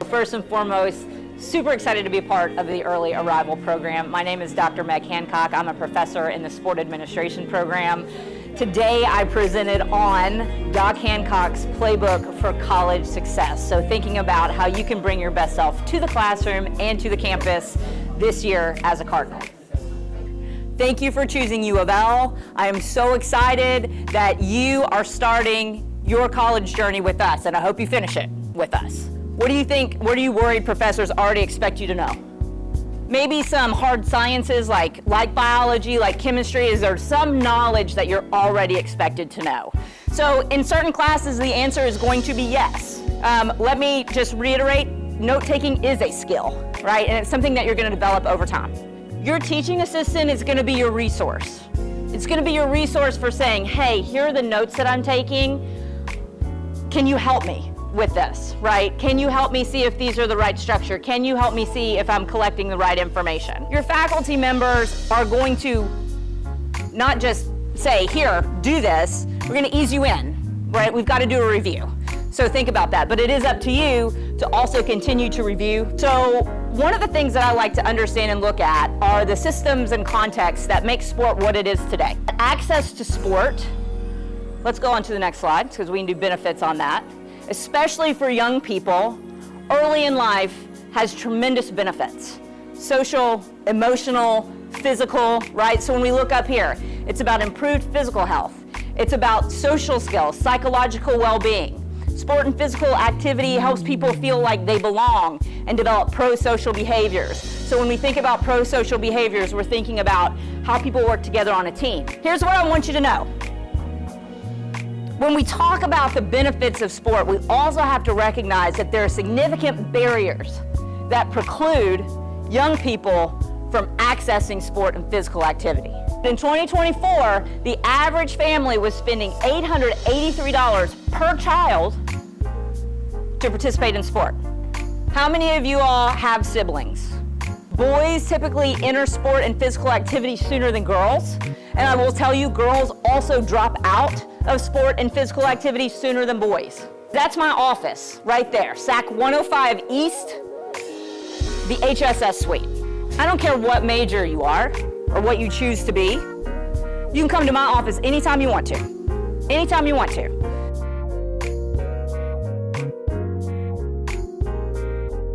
first and foremost, super excited to be a part of the Early Arrival program. My name is Dr. Meg Hancock. I'm a professor in the Sport Administration program. Today I presented on Doc Hancock's Playbook for College Success. So thinking about how you can bring your best self to the classroom and to the campus this year as a Cardinal. Thank you for choosing U of L. I am so excited that you are starting your college journey with us, and I hope you finish it with us. What do you think, what are you worried professors already expect you to know? Maybe some hard sciences like biology, like chemistry. Is there some knowledge that you're already expected to know? So in certain classes, the answer is going to be yes. Let me just reiterate, note-taking is a skill, right? And it's something that you're gonna develop over time. Your teaching assistant is gonna be your resource. It's gonna be your resource for saying, hey, here are the notes that I'm taking. Can you help me with this, right? Can you help me see if these are the right structure? Can you help me see if I'm collecting the right information? Your faculty members are going to not just say, here, do this, we're gonna ease you in, right? We've got to do a review. So think about that, but it is up to you to also continue to review. So one of the things that I like to understand and look at are the systems and contexts that make sport what it is today. Access to sport, let's go on to the next slide because we can do benefits on that. Especially for young people, early in life has tremendous benefits. Social, emotional, physical, right? So when we look up here, it's about improved physical health. It's about social skills, psychological well-being. Sport and physical activity helps people feel like they belong and develop pro-social behaviors. So when we think about pro-social behaviors, we're thinking about how people work together on a team. Here's what I want you to know. When we talk about the benefits of sport, we also have to recognize that there are significant barriers that preclude young people from accessing sport and physical activity. In 2024, the average family was spending $883 per child to participate in sport. How many of you all have siblings? Boys typically enter sport and physical activity sooner than girls. And I will tell you, girls also drop out of sport and physical activity sooner than boys. That's my office right there, SAC 105 East, the HSS suite. I don't care what major you are or what you choose to be. You can come to my office anytime you want to. Anytime you want to.